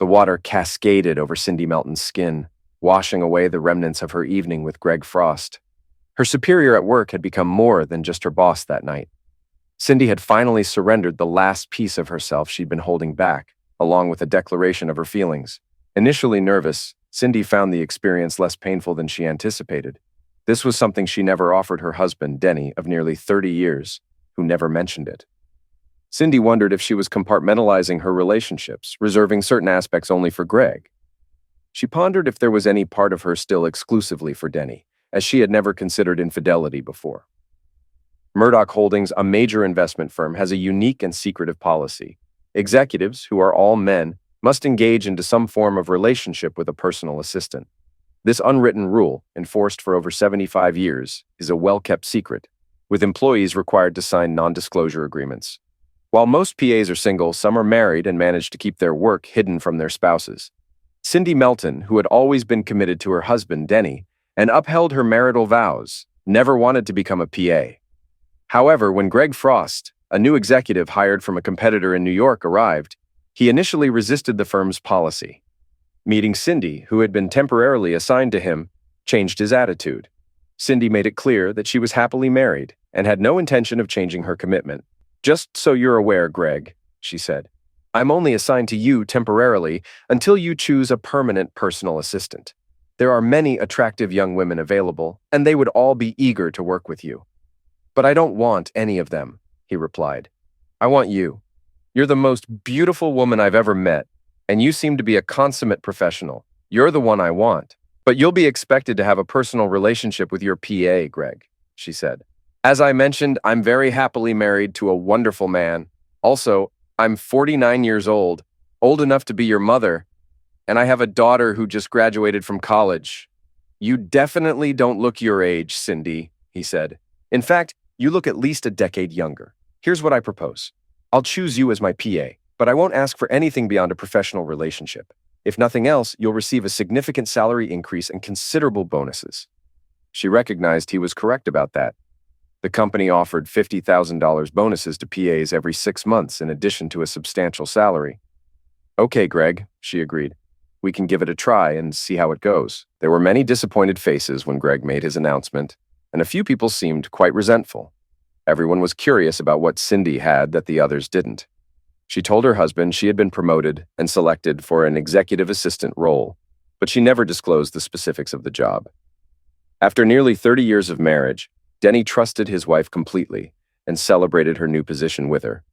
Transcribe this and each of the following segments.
The water cascaded over Cindy Melton's skin, washing away the remnants of her evening with Greg Frost. Her superior at work had become more than just her boss that night. Cindy had finally surrendered the last piece of herself she'd been holding back, along with a declaration of her feelings. Initially nervous, Cindy found the experience less painful than she anticipated. This was something she never offered her husband, Denny, of nearly 30 years, who never mentioned it. Cindy wondered if she was compartmentalizing her relationships, reserving certain aspects only for Greg. She pondered if there was any part of her still exclusively for Denny, as she had never considered infidelity before. Murdoch Holdings, a major investment firm, has a unique and secretive policy. Executives, who are all men, must engage into some form of relationship with a personal assistant. This unwritten rule, enforced for over 75 years, is a well-kept secret, with employees required to sign non-disclosure agreements. While most PAs are single, some are married and manage to keep their work hidden from their spouses. Cindy Melton, who had always been committed to her husband, Denny, and upheld her marital vows, never wanted to become a PA. However, when Greg Frost, a new executive hired from a competitor in New York, arrived, he initially resisted the firm's policy. Meeting Cindy, who had been temporarily assigned to him, changed his attitude. Cindy made it clear that she was happily married and had no intention of changing her commitment. "Just so you're aware, Greg," she said, "I'm only assigned to you temporarily until you choose a permanent personal assistant. There are many attractive young women available, and they would all be eager to work with you." "But I don't want any of them," he replied. "I want you. You're the most beautiful woman I've ever met, and you seem to be a consummate professional. You're the one I want. But you'll be expected to have a personal relationship with your PA, Greg," she said. "As I mentioned, I'm very happily married to a wonderful man. Also, I'm 49 years old enough to be your mother, and I have a daughter who just graduated from college." "You definitely don't look your age, Cindy," he said. "In fact, you look at least a decade younger. Here's what I propose. I'll choose you as my PA, but I won't ask for anything beyond a professional relationship. If nothing else, you'll receive a significant salary increase and considerable bonuses." She recognized he was correct about that. The company offered $50,000 bonuses to PAs every 6 months in addition to a substantial salary. "Okay, Greg," she agreed. "We can give it a try and see how it goes." There were many disappointed faces when Greg made his announcement, and a few people seemed quite resentful. Everyone was curious about what Cindy had that the others didn't. She told her husband she had been promoted and selected for an executive assistant role, but she never disclosed the specifics of the job. After nearly 30 years of marriage, Denny trusted his wife completely and celebrated her new position with her.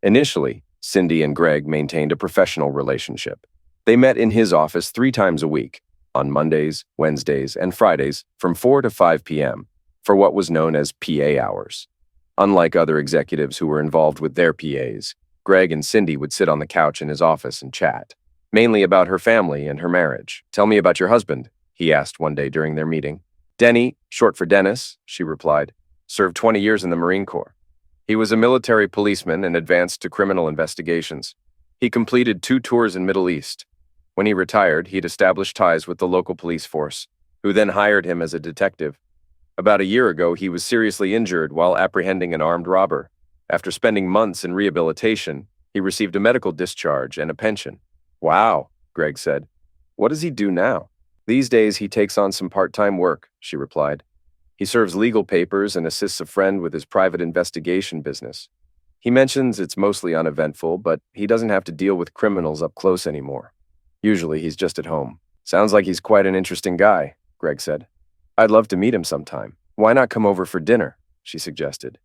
Initially, Cindy and Greg maintained a professional relationship. They met in his office 3 times a week, on Mondays, Wednesdays, and Fridays from 4 to 5 p.m., for what was known as PA hours. Unlike other executives who were involved with their PAs, Greg and Cindy would sit on the couch in his office and chat, mainly about her family and her marriage. "Tell me about your husband," he asked one day during their meeting. "Denny, short for Dennis," she replied, "served 20 years in the Marine Corps. He was a military policeman and advanced to criminal investigations. He completed 2 tours in Middle East. When he retired, he'd established ties with the local police force, who then hired him as a detective. About a year ago, he was seriously injured while apprehending an armed robber. After spending months in rehabilitation, he received a medical discharge and a pension." "Wow," Greg said. "What does he do now?" "These days, he takes on some part-time work," she replied. "He serves legal papers and assists a friend with his private investigation business. He mentions it's mostly uneventful, but he doesn't have to deal with criminals up close anymore. Usually, he's just at home." "Sounds like he's quite an interesting guy," Greg said. "I'd love to meet him sometime. Why not come over for dinner?" she suggested.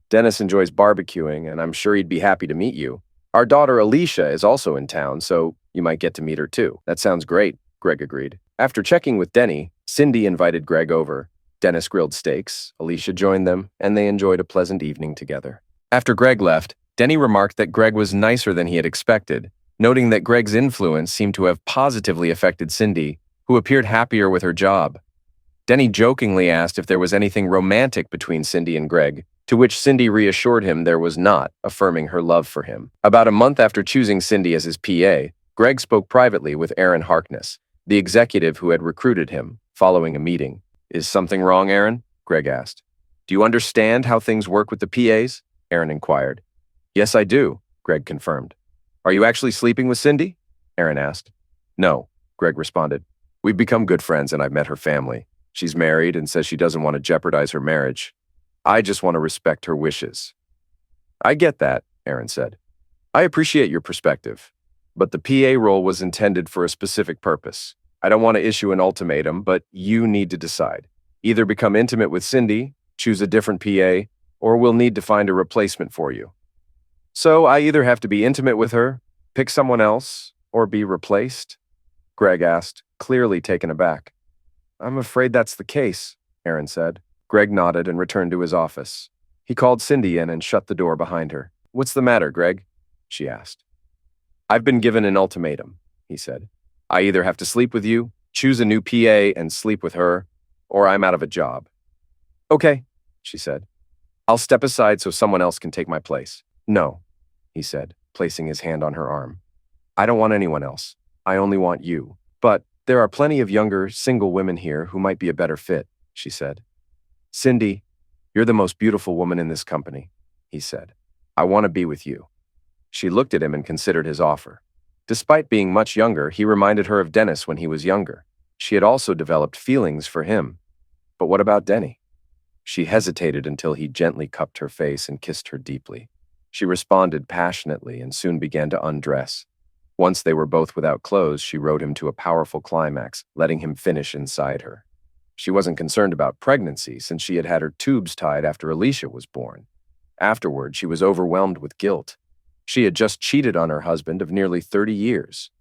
"Dennis enjoys barbecuing, and I'm sure he'd be happy to meet you. Our daughter Alicia is also in town, so you might get to meet her too." "That sounds great," Greg agreed. After checking with Denny, Cindy invited Greg over. Dennis grilled steaks, Alicia joined them, and they enjoyed a pleasant evening together. After Greg left, Denny remarked that Greg was nicer than he had expected, noting that Greg's influence seemed to have positively affected Cindy, who appeared happier with her job. Denny jokingly asked if there was anything romantic between Cindy and Greg, to which Cindy reassured him there was not, affirming her love for him. About a month after choosing Cindy as his PA, Greg spoke privately with Aaron Harkness, the executive who had recruited him, following a meeting. "Is something wrong, Aaron?" Greg asked. "Do you understand how things work with the PAs?" Aaron inquired. "Yes, I do," Greg confirmed. "Are you actually sleeping with Cindy?" Aaron asked. No, Greg responded. We've become good friends and I've met her family. She's married and says she doesn't want to jeopardize her marriage. I just want to respect her wishes. I get that, Aaron said. I appreciate your perspective. But the PA role was intended for a specific purpose. I don't want to issue an ultimatum, but you need to decide. Either become intimate with Cindy, choose a different PA, or we'll need to find a replacement for you. So I either have to be intimate with her, pick someone else, or be replaced? Greg asked, clearly taken aback. I'm afraid that's the case, Aaron said. Greg nodded and returned to his office. He called Cindy in and shut the door behind her. What's the matter, Greg? She asked. I've been given an ultimatum, he said. I either have to sleep with you, choose a new PA and sleep with her, or I'm out of a job. Okay, she said. I'll step aside so someone else can take my place. No, he said, placing his hand on her arm. I don't want anyone else. I only want you. But there are plenty of younger, single women here who might be a better fit, she said. Cindy, you're the most beautiful woman in this company, he said. I want to be with you. She looked at him and considered his offer. Despite being much younger, he reminded her of Dennis when he was younger. She had also developed feelings for him. But what about Denny? She hesitated until he gently cupped her face and kissed her deeply. She responded passionately and soon began to undress. Once they were both without clothes, she rode him to a powerful climax, letting him finish inside her. She wasn't concerned about pregnancy since she had had her tubes tied after Alicia was born. Afterward, she was overwhelmed with guilt. She had just cheated on her husband of nearly 30 years.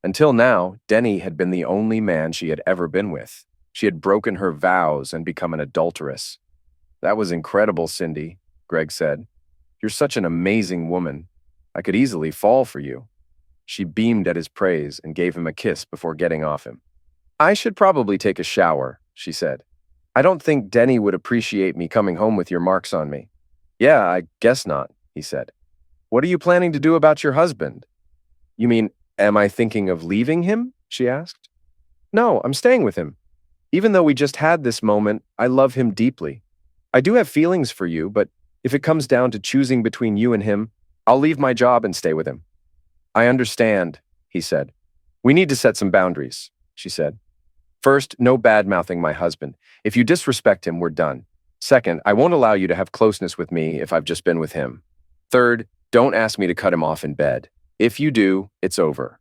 Until now, Denny had been the only man she had ever been with. She had broken her vows and become an adulteress. That was incredible, Cindy, Greg said. You're such an amazing woman. I could easily fall for you. She beamed at his praise and gave him a kiss before getting off him. I should probably take a shower, she said. I don't think Denny would appreciate me coming home with your marks on me. Yeah, I guess not, he said. What are you planning to do about your husband? You mean, am I thinking of leaving him? She asked. No, I'm staying with him. Even though we just had this moment, I love him deeply. I do have feelings for you, but if it comes down to choosing between you and him, I'll leave my job and stay with him. I understand, he said. We need to set some boundaries, she said. First, no bad-mouthing my husband. If you disrespect him, we're done. Second, I won't allow you to have closeness with me if I've just been with him. Third, don't ask me to cut him off in bed. If you do, it's over.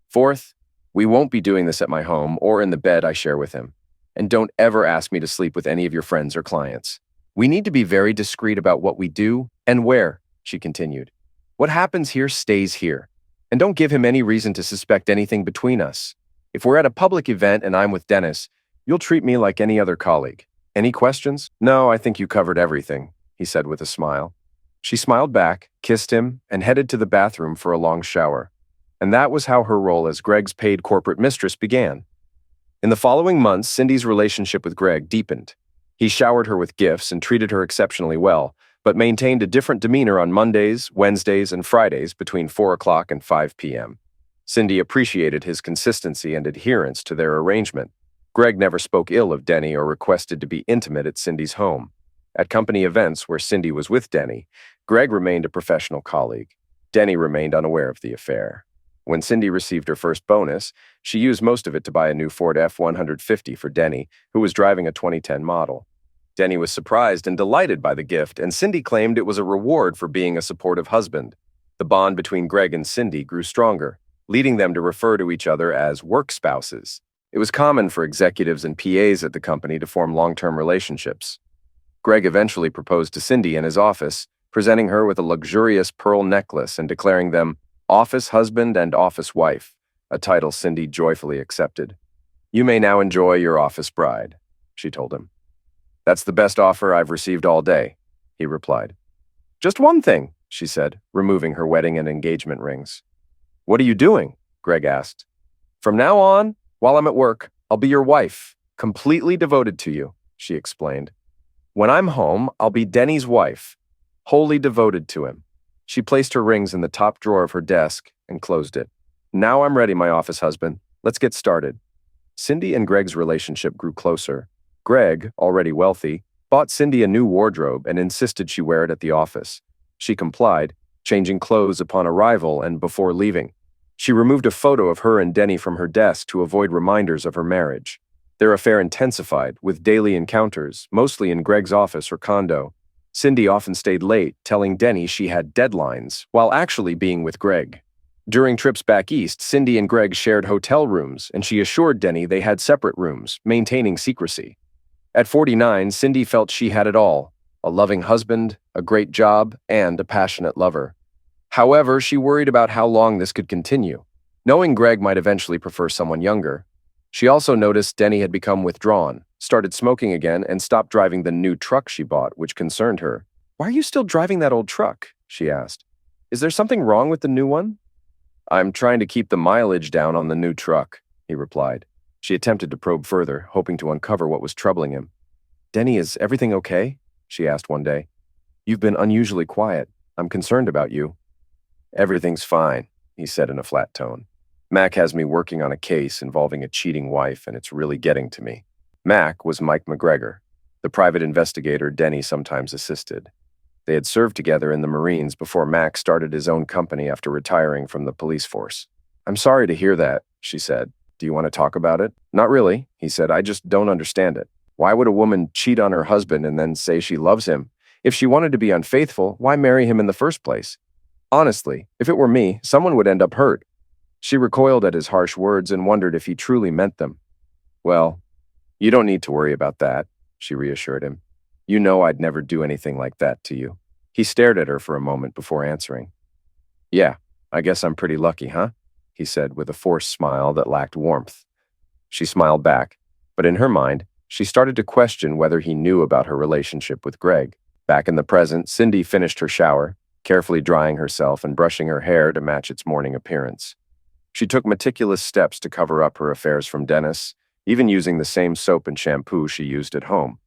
Fourth, we won't be doing this at my home or in the bed I share with him. And don't ever ask me to sleep with any of your friends or clients. We need to be very discreet about what we do and where, she continued. What happens here stays here. And don't give him any reason to suspect anything between us. If we're at a public event and I'm with Dennis, you'll treat me like any other colleague. Any questions? No, I think you covered everything, he said with a smile. She smiled back, kissed him, and headed to the bathroom for a long shower. And that was how her role as Greg's paid corporate mistress began. In the following months, Cindy's relationship with Greg deepened. He showered her with gifts and treated her exceptionally well, but maintained a different demeanor on Mondays, Wednesdays, and Fridays between 4 o'clock and 5 p.m. Cindy appreciated his consistency and adherence to their arrangement. Greg never spoke ill of Denny or requested to be intimate at Cindy's home. At company events where Cindy was with Denny, Greg remained a professional colleague. Denny remained unaware of the affair. When Cindy received her first bonus, she used most of it to buy a new Ford F-150 for Denny, who was driving a 2010 model. Denny was surprised and delighted by the gift, and Cindy claimed it was a reward for being a supportive husband. The bond between Greg and Cindy grew stronger, leading them to refer to each other as work spouses. It was common for executives and PAs at the company to form long-term relationships. Greg eventually proposed to Cindy in his office, presenting her with a luxurious pearl necklace and declaring them office husband and office wife, a title Cindy joyfully accepted. You may now enjoy your office bride, she told him. That's the best offer I've received all day, he replied. Just one thing, she said, removing her wedding and engagement rings. What are you doing? Greg asked. From now on, while I'm at work, I'll be your wife, completely devoted to you, she explained. When I'm home, I'll be Denny's wife, wholly devoted to him. She placed her rings in the top drawer of her desk and closed it. Now I'm ready, my office husband. Let's get started. Cindy and Greg's relationship grew closer. Greg, already wealthy, bought Cindy a new wardrobe and insisted she wear it at the office. She complied, changing clothes upon arrival and before leaving. She removed a photo of her and Denny from her desk to avoid reminders of her marriage. Their affair intensified, with daily encounters, mostly in Greg's office or condo. Cindy often stayed late, telling Denny she had deadlines, while actually being with Greg. During trips back east, Cindy and Greg shared hotel rooms, and she assured Denny they had separate rooms, maintaining secrecy. At 49, Cindy felt she had it all: a loving husband, a great job, and a passionate lover. However, she worried about how long this could continue, knowing Greg might eventually prefer someone younger. She also noticed Denny had become withdrawn, started smoking again, and stopped driving the new truck she bought, which concerned her. "Why are you still driving that old truck?" she asked. "Is there something wrong with the new one?" "I'm trying to keep the mileage down on the new truck," he replied. She attempted to probe further, hoping to uncover what was troubling him. "Denny, is everything okay?" she asked one day. "You've been unusually quiet. I'm concerned about you." "Everything's fine," he said in a flat tone. "Mac has me working on a case involving a cheating wife, and it's really getting to me." Mac was Mike McGregor, the private investigator Denny sometimes assisted. They had served together in the Marines before Mac started his own company after retiring from the police force. "I'm sorry to hear that," she said. "Do you want to talk about it?" "Not really," he said. "I just don't understand it. Why would a woman cheat on her husband and then say she loves him? If she wanted to be unfaithful, why marry him in the first place? Honestly, if it were me, someone would end up hurt." She recoiled at his harsh words and wondered if he truly meant them. "Well, you don't need to worry about that," she reassured him. "You know I'd never do anything like that to you." He stared at her for a moment before answering. "Yeah, I guess I'm pretty lucky, huh?" he said with a forced smile that lacked warmth. She smiled back, but in her mind, she started to question whether he knew about her relationship with Greg. Back in the present, Cindy finished her shower, carefully drying herself and brushing her hair to match its morning appearance. She took meticulous steps to cover up her affairs from Dennis, even using the same soap and shampoo she used at home.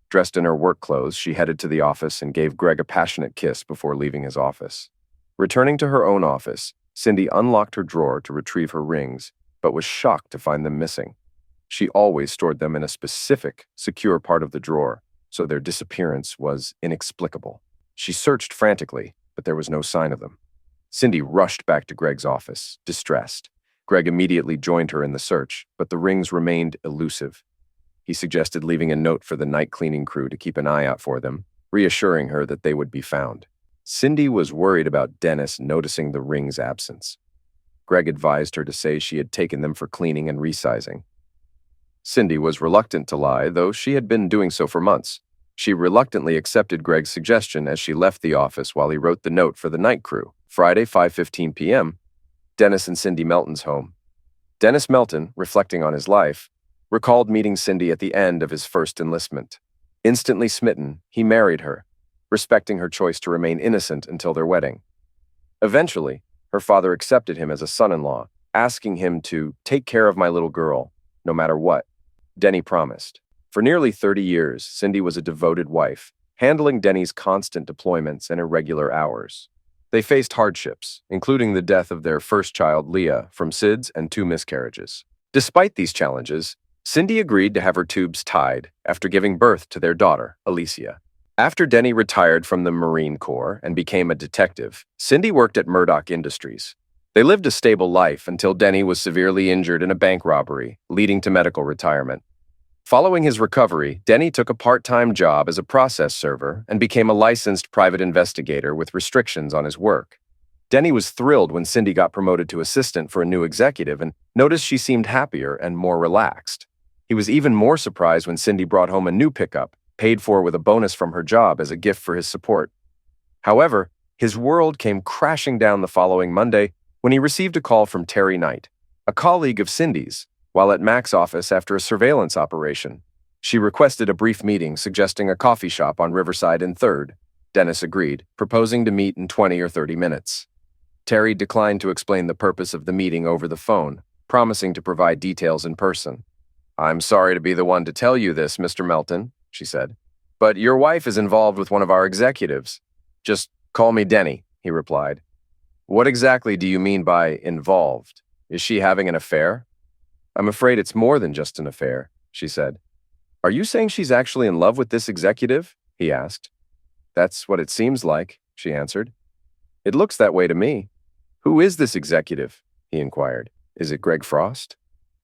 Dressed in her work clothes, she headed to the office and gave Greg a passionate kiss before leaving his office. Returning to her own office, Cindy unlocked her drawer to retrieve her rings, but was shocked to find them missing. She always stored them in a specific, secure part of the drawer, so their disappearance was inexplicable. She searched frantically, but there was no sign of them. Cindy rushed back to Greg's office, distressed. Greg immediately joined her in the search, but the rings remained elusive. He suggested leaving a note for the night cleaning crew to keep an eye out for them, reassuring her that they would be found. Cindy was worried about Dennis noticing the rings' absence. Greg advised her to say she had taken them for cleaning and resizing. Cindy was reluctant to lie, though she had been doing so for months. She reluctantly accepted Greg's suggestion as she left the office while he wrote the note for the night crew. Friday, 5:15 p.m., Dennis and Cindy Melton's home. Dennis Melton, reflecting on his life, recalled meeting Cindy at the end of his first enlistment. Instantly smitten, he married her, respecting her choice to remain innocent until their wedding. Eventually, her father accepted him as a son-in-law, asking him to take care of my little girl, no matter what. Denny promised. For nearly 30 years, Cindy was a devoted wife, handling Denny's constant deployments and irregular hours. They faced hardships, including the death of their first child, Leah, from SIDS and 2 miscarriages. Despite these challenges, Cindy agreed to have her tubes tied after giving birth to their daughter, Alicia. After Denny retired from the Marine Corps and became a detective, Cindy worked at Murdoch Industries. They lived a stable life until Denny was severely injured in a bank robbery, leading to medical retirement. Following his recovery, Denny took a part-time job as a process server and became a licensed private investigator with restrictions on his work. Denny was thrilled when Cindy got promoted to assistant for a new executive and noticed she seemed happier and more relaxed. He was even more surprised when Cindy brought home a new pickup, paid for with a bonus from her job as a gift for his support. However, his world came crashing down the following Monday when he received a call from Terry Knight, a colleague of Cindy's, while at Mac's office after a surveillance operation. She requested a brief meeting, suggesting a coffee shop on Riverside and 3rd. Dennis agreed, proposing to meet in 20 or 30 minutes. Terry declined to explain the purpose of the meeting over the phone, promising to provide details in person. "I'm sorry to be the one to tell you this, Mr. Melton," she said, "but your wife is involved with one of our executives." "Just call me Denny," he replied. "What exactly do you mean by involved? Is she having an affair?" "I'm afraid it's more than just an affair," she said. "Are you saying she's actually in love with this executive?" he asked. "That's what it seems like," she answered. "It looks that way to me." "Who is this executive?" he inquired. Is it Greg Frost?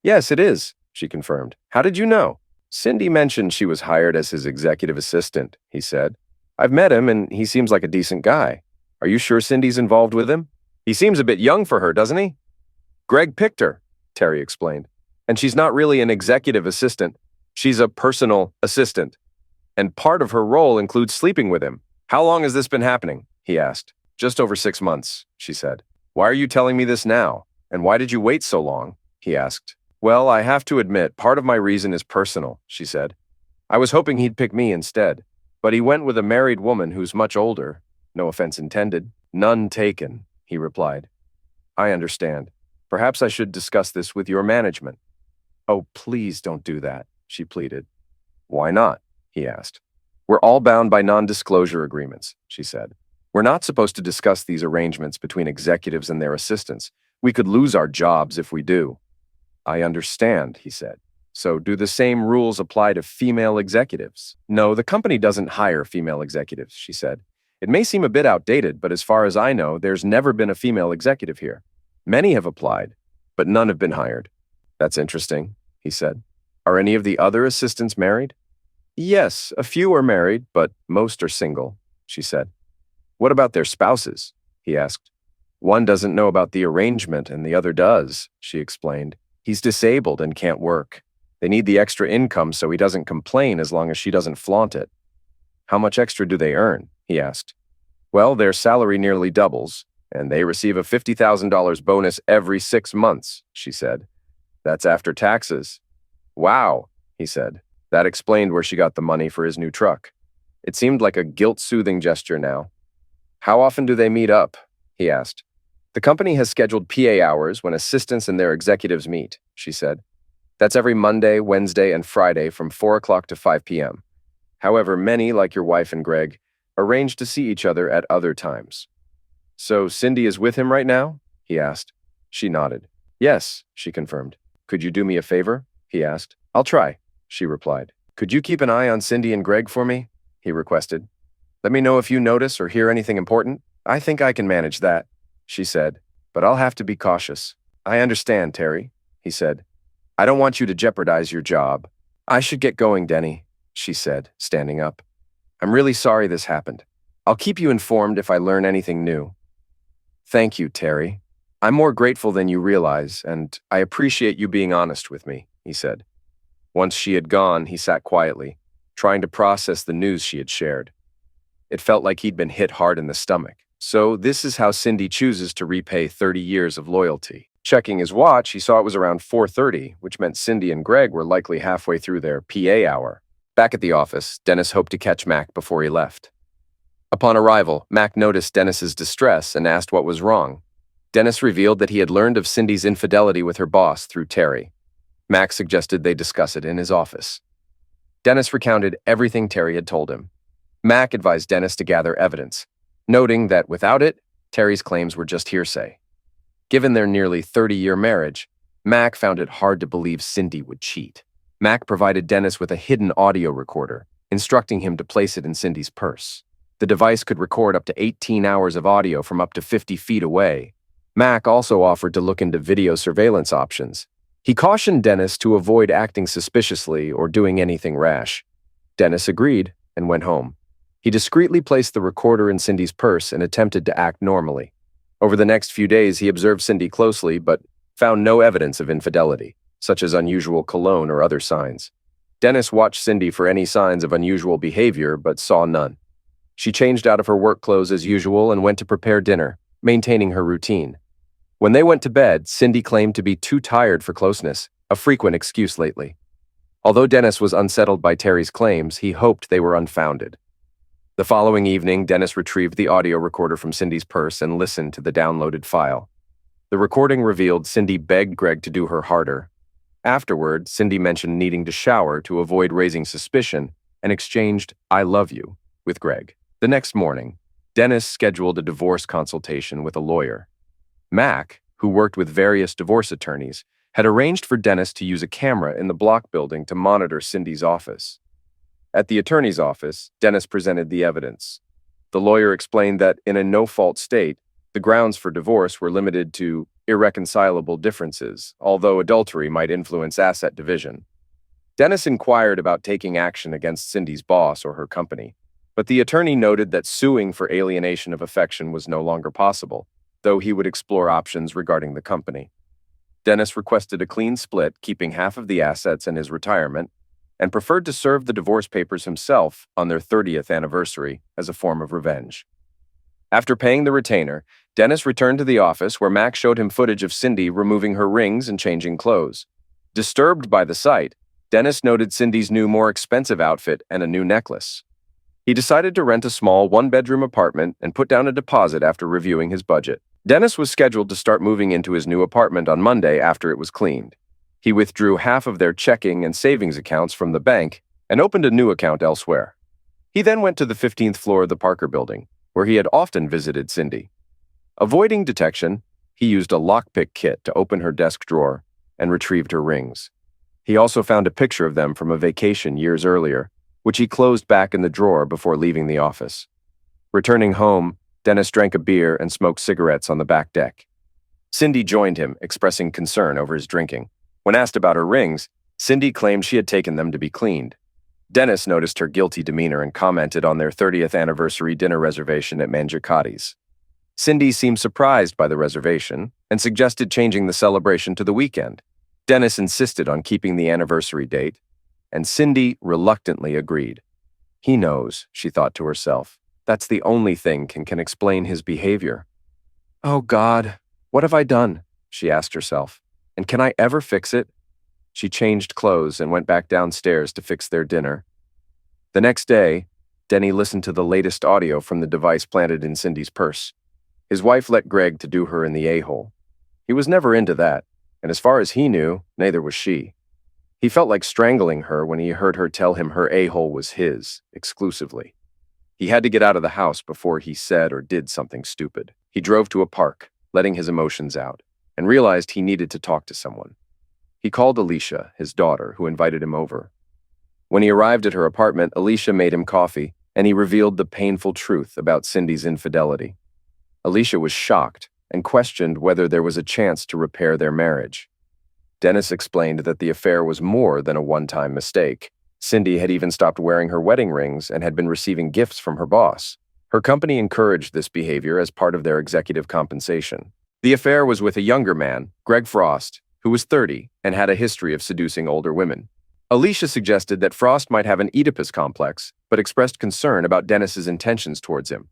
Yes, it is, she confirmed. How did you know? Cindy mentioned she was hired as his executive assistant, he said. I've met him and he seems like a decent guy. Are you sure Cindy's involved with him? He seems a bit young for her, doesn't he? Greg picked her, Terry explained. And she's not really an executive assistant. She's a personal assistant. And part of her role includes sleeping with him. How long has this been happening? He asked. Just over 6 months, she said. Why are you telling me this now? And why did you wait so long? He asked. Well, I have to admit, part of my reason is personal, she said. I was hoping he'd pick me instead, but he went with a married woman who's much older. No offense intended. None taken, he replied. I understand. Perhaps I should discuss this with your management. Oh, please don't do that, she pleaded. Why not? He asked. We're all bound by non-disclosure agreements, she said. We're not supposed to discuss these arrangements between executives and their assistants. We could lose our jobs if we do. I understand, he said. So do the same rules apply to female executives? No, the company doesn't hire female executives, she said. It may seem a bit outdated, but as far as I know, there's never been a female executive here. Many have applied, but none have been hired. That's interesting, he said. Are any of the other assistants married? Yes, a few are married, but most are single, she said. What about their spouses? He asked. One doesn't know about the arrangement and the other does, she explained. He's disabled and can't work. They need the extra income so he doesn't complain as long as she doesn't flaunt it. How much extra do they earn? He asked. Well, their salary nearly doubles, and they receive a $50,000 bonus every 6 months, she said. That's after taxes. Wow, he said. That explained where she got the money for his new truck. It seemed like a guilt-soothing gesture now. How often do they meet up? He asked. The company has scheduled PA hours when assistants and their executives meet, she said. That's every Monday, Wednesday, and Friday from 4 o'clock to 5 p.m. However, many, like your wife and Greg, arrange to see each other at other times. So Cindy is with him right now? He asked. She nodded. Yes, she confirmed. Could you do me a favor? He asked. I'll try, she replied. Could you keep an eye on Cindy and Greg for me? He requested. Let me know if you notice or hear anything important. I think I can manage that, she said, but I'll have to be cautious. I understand, Terry, he said. I don't want you to jeopardize your job. I should get going, Denny, she said, standing up. I'm really sorry this happened. I'll keep you informed if I learn anything new. Thank you, Terry. I'm more grateful than you realize, and I appreciate you being honest with me, he said. Once she had gone, he sat quietly, trying to process the news she had shared. It felt like he'd been hit hard in the stomach. So this is how Cindy chooses to repay 30 years of loyalty. Checking his watch, he saw it was around 4:30, which meant Cindy and Greg were likely halfway through their PA hour. Back at the office, Dennis hoped to catch Mac before he left. Upon arrival, Mac noticed Dennis's distress and asked what was wrong. Dennis revealed that he had learned of Cindy's infidelity with her boss through Terry. Mac suggested they discuss it in his office. Dennis recounted everything Terry had told him. Mac advised Dennis to gather evidence, noting that without it, Terry's claims were just hearsay. Given their nearly 30-year marriage, Mac found it hard to believe Cindy would cheat. Mac provided Dennis with a hidden audio recorder, instructing him to place it in Cindy's purse. The device could record up to 18 hours of audio from up to 50 feet away. Mac also offered to look into video surveillance options. He cautioned Dennis to avoid acting suspiciously or doing anything rash. Dennis agreed and went home. He discreetly placed the recorder in Cindy's purse and attempted to act normally. Over the next few days, he observed Cindy closely, but found no evidence of infidelity, such as unusual cologne or other signs. Dennis watched Cindy for any signs of unusual behavior, but saw none. She changed out of her work clothes as usual and went to prepare dinner, maintaining her routine. When they went to bed, Cindy claimed to be too tired for closeness, a frequent excuse lately. Although Dennis was unsettled by Terry's claims, he hoped they were unfounded. The following evening, Dennis retrieved the audio recorder from Cindy's purse and listened to the downloaded file. The recording revealed Cindy begged Greg to do her harder. Afterward, Cindy mentioned needing to shower to avoid raising suspicion and exchanged "I love you" with Greg. The next morning, Dennis scheduled a divorce consultation with a lawyer. Mac, who worked with various divorce attorneys, had arranged for Dennis to use a camera in the block building to monitor Cindy's office. At the attorney's office, Dennis presented the evidence. The lawyer explained that in a no-fault state, The grounds for divorce were limited to irreconcilable differences, although adultery might influence asset division. Dennis inquired about taking action against Cindy's boss or her company, but the attorney noted that suing for alienation of affection was no longer possible, though he would explore options regarding the company. Dennis requested a clean split, keeping half of the assets in his retirement, and preferred to serve the divorce papers himself on their 30th anniversary as a form of revenge. After paying the retainer, Dennis returned to the office where Mac showed him footage of Cindy removing her rings and changing clothes. Disturbed by the sight, Dennis noted Cindy's new, more expensive outfit and a new necklace. He decided to rent a small one-bedroom apartment and put down a deposit after reviewing his budget. Dennis was scheduled to start moving into his new apartment on Monday after it was cleaned. He withdrew half of their checking and savings accounts from the bank and opened a new account elsewhere. He then went to the 15th floor of the Parker building, where he had often visited Cindy. Avoiding detection, he used a lockpick kit to open her desk drawer and retrieved her rings. He also found a picture of them from a vacation years earlier, which he closed back in the drawer before leaving the office. Returning home, Dennis drank a beer and smoked cigarettes on the back deck. Cindy joined him, expressing concern over his drinking. When asked about her rings, Cindy claimed she had taken them to be cleaned. Dennis noticed her guilty demeanor and commented on their 30th anniversary dinner reservation at Mangiacotti's. Cindy seemed surprised by the reservation and suggested changing the celebration to the weekend. Dennis insisted on keeping the anniversary date, and Cindy reluctantly agreed. He knows, she thought to herself. That's the only thing can explain his behavior. Oh God, what have I done? She asked herself. And can I ever fix it? She changed clothes and went back downstairs to fix their dinner. The next day, Denny listened to the latest audio from the device planted in Cindy's purse. His wife let Greg to do her in the a-hole. He was never into that, and as far as he knew, neither was she. He felt like strangling her when he heard her tell him her a-hole was his, exclusively. He had to get out of the house before he said or did something stupid. He drove to a park, letting his emotions out, and realized he needed to talk to someone. He called Alicia, his daughter, who invited him over. When he arrived at her apartment, Alicia made him coffee, and he revealed the painful truth about Cindy's infidelity. Alicia was shocked and questioned whether there was a chance to repair their marriage. Dennis explained that the affair was more than a one-time mistake. Cindy had even stopped wearing her wedding rings and had been receiving gifts from her boss. Her company encouraged this behavior as part of their executive compensation. The affair was with a younger man, Greg Frost, who was 30 and had a history of seducing older women. Alicia suggested that Frost might have an Oedipus complex, but expressed concern about Dennis's intentions towards him.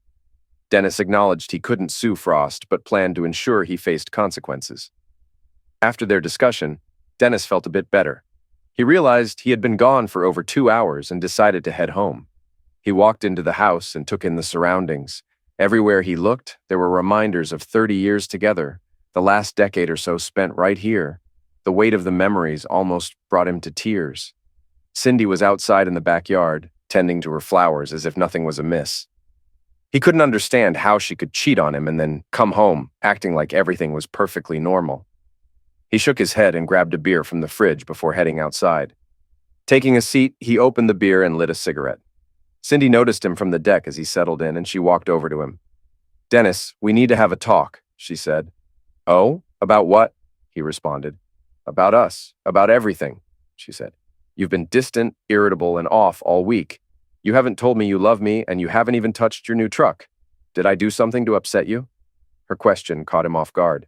Dennis acknowledged he couldn't sue Frost, but planned to ensure he faced consequences. After their discussion, Dennis felt a bit better. He realized he had been gone for over 2 hours and decided to head home. He walked into the house and took in the surroundings. Everywhere he looked, there were reminders of 30 years together, the last decade or so spent right here. The weight of the memories almost brought him to tears. Cindy was outside in the backyard, tending to her flowers as if nothing was amiss. He couldn't understand how she could cheat on him and then come home, acting like everything was perfectly normal. He shook his head and grabbed a beer from the fridge before heading outside. Taking a seat, he opened the beer and lit a cigarette. Cindy noticed him from the deck as he settled in, and she walked over to him. "Dennis, we need to have a talk," she said. "Oh? About what?" he responded. "About us. About everything," she said. "You've been distant, irritable, and off all week. You haven't told me you love me, and you haven't even touched your new truck. Did I do something to upset you?" Her question caught him off guard.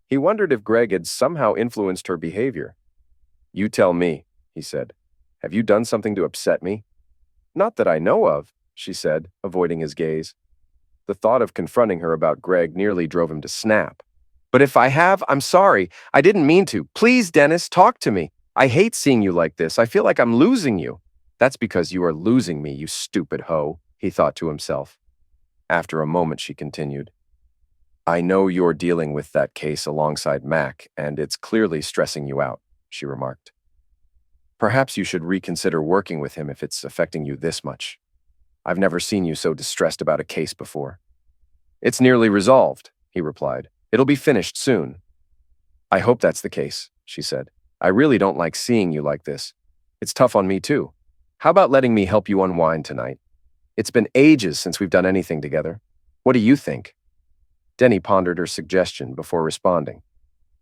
He wondered if Greg had somehow influenced her behavior. "You tell me," he said. "Have you done something to upset me?" "Not that I know of," she said, avoiding his gaze. The thought of confronting her about Greg nearly drove him to snap. "But if I have, I'm sorry. I didn't mean to. Please, Dennis, talk to me. I hate seeing you like this. I feel like I'm losing you." "That's because you are losing me, you stupid hoe," he thought to himself. After a moment, she continued. "I know you're dealing with that case alongside Mac, and it's clearly stressing you out," she remarked. "Perhaps you should reconsider working with him if it's affecting you this much. I've never seen you so distressed about a case before." "It's nearly resolved," he replied. "It'll be finished soon." "I hope that's the case," she said. "I really don't like seeing you like this. It's tough on me too. How about letting me help you unwind tonight? It's been ages since we've done anything together. What do you think?" Denny pondered her suggestion before responding.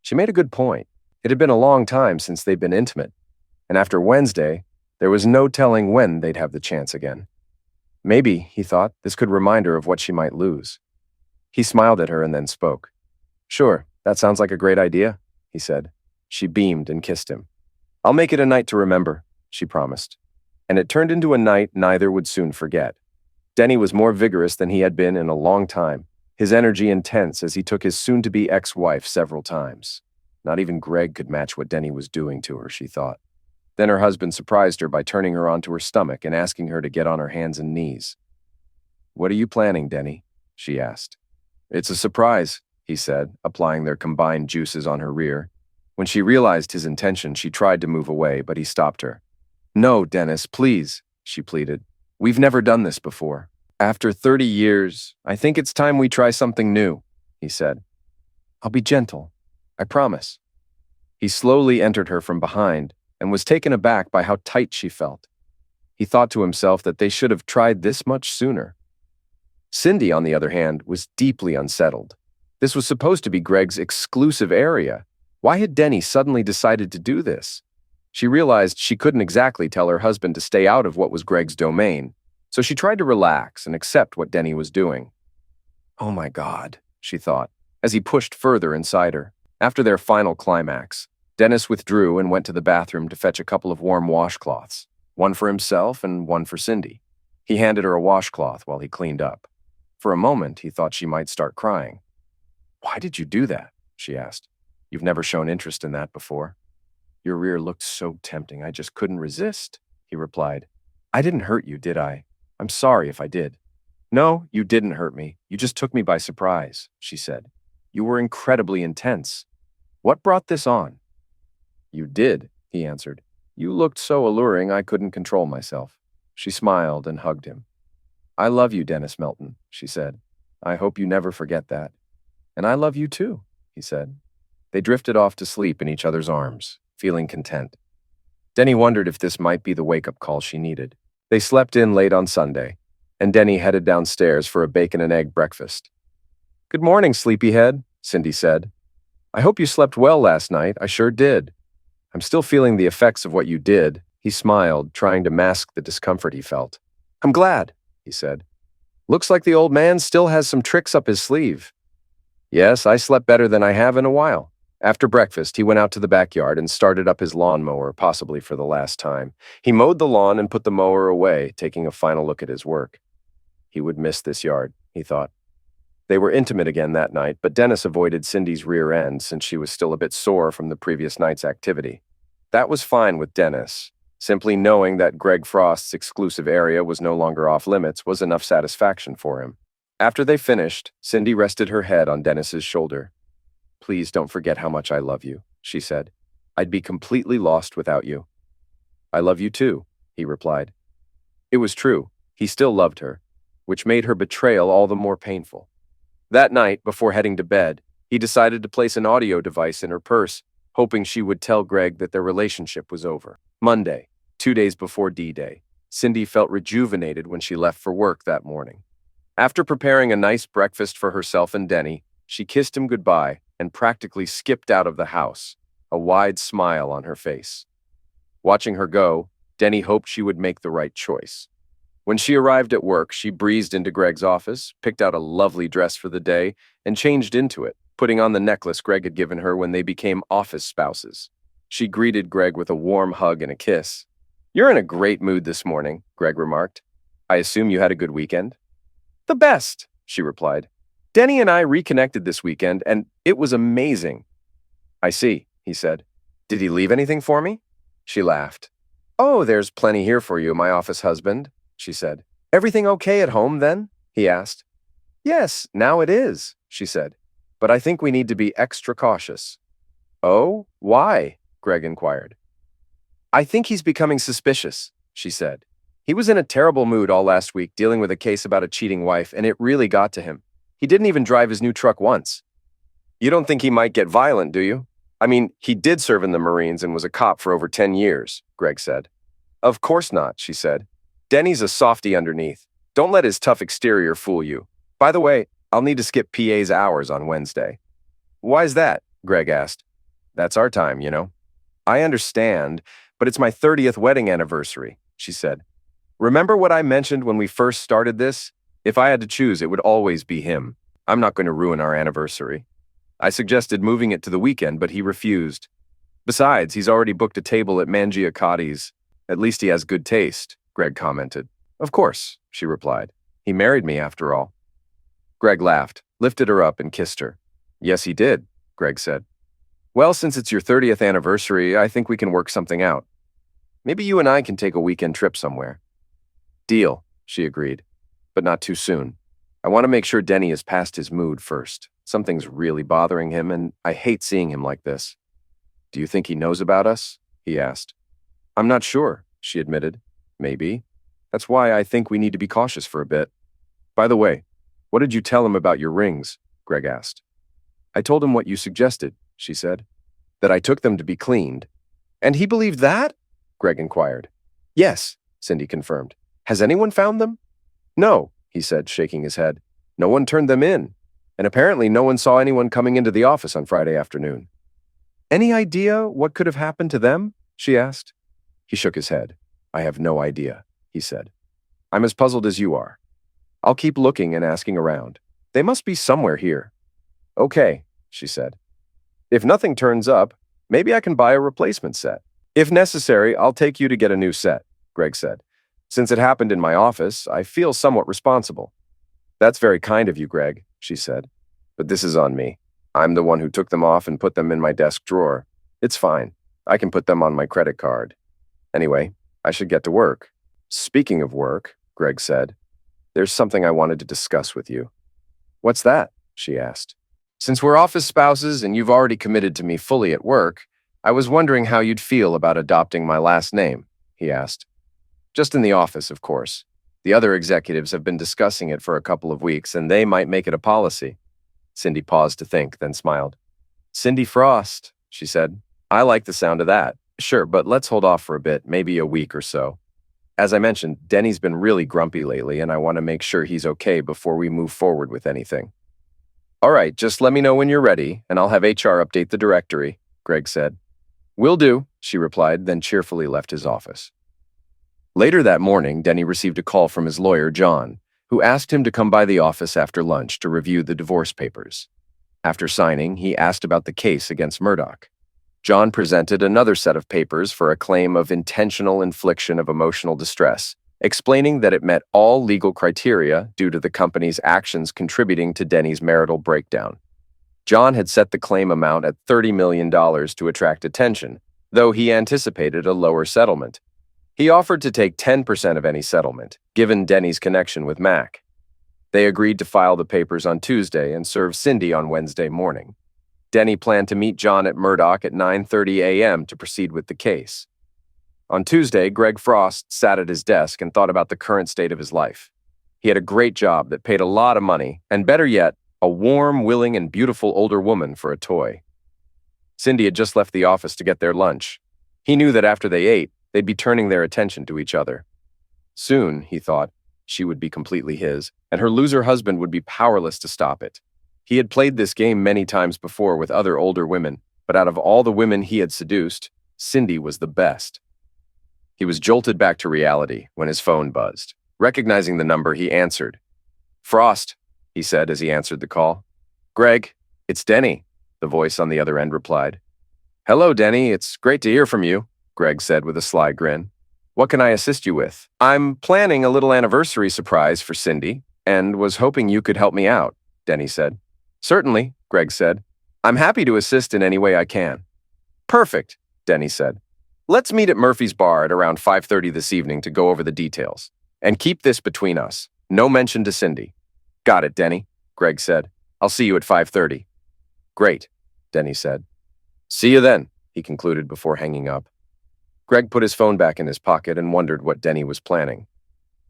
She made a good point. It had been a long time since they'd been intimate, and after Wednesday, there was no telling when they'd have the chance again. Maybe, he thought, this could remind her of what she might lose. He smiled at her and then spoke. "Sure, that sounds like a great idea," he said. She beamed and kissed him. "I'll make it a night to remember," she promised. And it turned into a night neither would soon forget. Denny was more vigorous than he had been in a long time, his energy intense as he took his soon-to-be ex-wife several times. Not even Greg could match what Denny was doing to her, she thought. Then her husband surprised her by turning her onto her stomach and asking her to get on her hands and knees. "What are you planning, Denny?" she asked. "It's a surprise," he said, applying their combined juices on her rear. When she realized his intention, she tried to move away, but he stopped her. "No, Dennis, please," she pleaded. "We've never done this before. After 30 years, I think it's time we try something new," he said. "I'll be gentle. I promise." He slowly entered her from behind and was taken aback by how tight she felt. He thought to himself that they should have tried this much sooner. Cindy, on the other hand, was deeply unsettled. This was supposed to be Greg's exclusive area. Why had Denny suddenly decided to do this? She realized she couldn't exactly tell her husband to stay out of what was Greg's domain, so she tried to relax and accept what Denny was doing. "Oh my God," she thought, as he pushed further inside her. After their final climax, Dennis withdrew and went to the bathroom to fetch a couple of warm washcloths, one for himself and one for Cindy. He handed her a washcloth while he cleaned up. For a moment, he thought she might start crying. "Why did you do that?" she asked. "You've never shown interest in that before." "Your rear looked so tempting, I just couldn't resist," he replied. "I didn't hurt you, did I? I'm sorry if I did." "No, you didn't hurt me. You just took me by surprise," she said. "You were incredibly intense. What brought this on?" "You did," he answered. "You looked so alluring I couldn't control myself." She smiled and hugged him. "I love you, Dennis Melton," she said. "I hope you never forget that." "And I love you too," he said. They drifted off to sleep in each other's arms, feeling content. Denny wondered if this might be the wake-up call she needed. They slept in late on Sunday, and Denny headed downstairs for a bacon and egg breakfast. "Good morning, sleepyhead," Cindy said. "I hope you slept well last night. I sure did." "I'm still feeling the effects of what you did," he smiled, trying to mask the discomfort he felt. "I'm glad," he said. "Looks like the old man still has some tricks up his sleeve." "Yes, I slept better than I have in a while." After breakfast, he went out to the backyard and started up his lawnmower, possibly for the last time. He mowed the lawn and put the mower away, taking a final look at his work. He would miss this yard, he thought. They were intimate again that night, but Dennis avoided Cindy's rear end since she was still a bit sore from the previous night's activity. That was fine with Dennis. Simply knowing that Greg Frost's exclusive area was no longer off limits was enough satisfaction for him. After they finished, Cindy rested her head on Dennis's shoulder. "Please don't forget how much I love you," she said. "I'd be completely lost without you." "I love you too," he replied. It was true. He still loved her, which made her betrayal all the more painful. That night, before heading to bed, he decided to place an audio device in her purse, hoping she would tell Greg that their relationship was over. Monday, 2 days before D-Day, Cindy felt rejuvenated when she left for work that morning. After preparing a nice breakfast for herself and Denny, she kissed him goodbye and practically skipped out of the house, a wide smile on her face. Watching her go, Denny hoped she would make the right choice. When she arrived at work, she breezed into Greg's office, picked out a lovely dress for the day, and changed into it, putting on the necklace Greg had given her when they became office spouses. She greeted Greg with a warm hug and a kiss. "You're in a great mood this morning," Greg remarked. "I assume you had a good weekend?" "The best," she replied. "Denny and I reconnected this weekend, and it was amazing." "I see," he said. "Did he leave anything for me?" She laughed. "Oh, there's plenty here for you, my office husband," she said. "Everything okay at home, then?" he asked. "Yes, now it is," she said. "But I think we need to be extra cautious." "Oh, why?" Greg inquired. "I think he's becoming suspicious," she said. "He was in a terrible mood all last week dealing with a case about a cheating wife, and it really got to him. He didn't even drive his new truck once." "You don't think he might get violent, do you?" "I mean, he did serve in the Marines and was a cop for over 10 years, Greg said. "Of course not," she said. "Denny's a softie underneath. Don't let his tough exterior fool you. By the way, I'll need to skip PA's hours on Wednesday. Why's that? Greg asked. That's our time, you know. I understand, but it's my 30th wedding anniversary, she said. Remember what I mentioned when we first started this? If I had to choose, it would always be him. I'm not going to ruin our anniversary. I suggested moving it to the weekend, but he refused. Besides, he's already booked a table at Mangiacotti's. At least he has good taste, Greg commented. Of course, she replied. He married me, after all. Greg laughed, lifted her up, and kissed her. Yes, he did, Greg said. Well, since it's your 30th anniversary, I think we can work something out. Maybe you and I can take a weekend trip somewhere. Deal, she agreed, but not too soon. I want to make sure Denny is past his mood first. Something's really bothering him, and I hate seeing him like this. Do you think he knows about us? He asked. I'm not sure, she admitted. Maybe. That's why I think we need to be cautious for a bit. By the way, what did you tell him about your rings? Greg asked. I told him what you suggested, she said. That I took them to be cleaned. And he believed that? Greg inquired. Yes, Cindy confirmed. Has anyone found them? No, he said, shaking his head. No one turned them in. And apparently no one saw anyone coming into the office on Friday afternoon. Any idea what could have happened to them? She asked. He shook his head. I have no idea, he said. I'm as puzzled as you are. I'll keep looking and asking around. They must be somewhere here. Okay, she said. If nothing turns up, maybe I can buy a replacement set. If necessary, I'll take you to get a new set, Greg said. Since it happened in my office, I feel somewhat responsible. That's very kind of you, Greg, she said. But this is on me. I'm the one who took them off and put them in my desk drawer. It's fine. I can put them on my credit card. Anyway, I should get to work. Speaking of work, Greg said, there's something I wanted to discuss with you. What's that? She asked. Since we're office spouses and you've already committed to me fully at work, I was wondering how you'd feel about adopting my last name, he asked. Just in the office, of course. The other executives have been discussing it for a couple of weeks, and they might make it a policy. Cindy paused to think, then smiled. Cindy Frost, she said. I like the sound of that. Sure, but let's hold off for a bit, maybe a week or so. As I mentioned, Denny's been really grumpy lately, and I want to make sure he's okay before we move forward with anything. All right, just let me know when you're ready, and I'll have HR update the directory, Greg said. Will do, she replied, then cheerfully left his office. Later that morning, Denny received a call from his lawyer, John, who asked him to come by the office after lunch to review the divorce papers. After signing, he asked about the case against Murdoch. John presented another set of papers for a claim of intentional infliction of emotional distress, explaining that it met all legal criteria due to the company's actions contributing to Denny's marital breakdown. John had set the claim amount at $30 million to attract attention, though he anticipated a lower settlement. He offered to take 10% of any settlement, given Denny's connection with Mac. They agreed to file the papers on Tuesday and serve Cindy on Wednesday morning. Denny planned to meet John at Murdoch at 9:30 a.m. to proceed with the case. On Tuesday, Greg Frost sat at his desk and thought about the current state of his life. He had a great job that paid a lot of money, and better yet, a warm, willing, and beautiful older woman for a toy. Cindy had just left the office to get their lunch. He knew that after they ate, they'd be turning their attention to each other. Soon, he thought, she would be completely his, and her loser husband would be powerless to stop it. He had played this game many times before with other older women, but out of all the women he had seduced, Cindy was the best. He was jolted back to reality when his phone buzzed. Recognizing the number, he answered. Frost, he said as he answered the call. Greg, it's Denny, the voice on the other end replied. Hello, Denny, it's great to hear from you, Greg said with a sly grin. What can I assist you with? I'm planning a little anniversary surprise for Cindy, and was hoping you could help me out, Denny said. Certainly, Greg said. I'm happy to assist in any way I can. Perfect, Denny said. Let's meet at Murphy's Bar at around 5:30 this evening to go over the details. And keep this between us. No mention to Cindy. Got it, Denny, Greg said. I'll see you at 5:30. Great, Denny said. See you then, he concluded before hanging up. Greg put his phone back in his pocket and wondered what Denny was planning.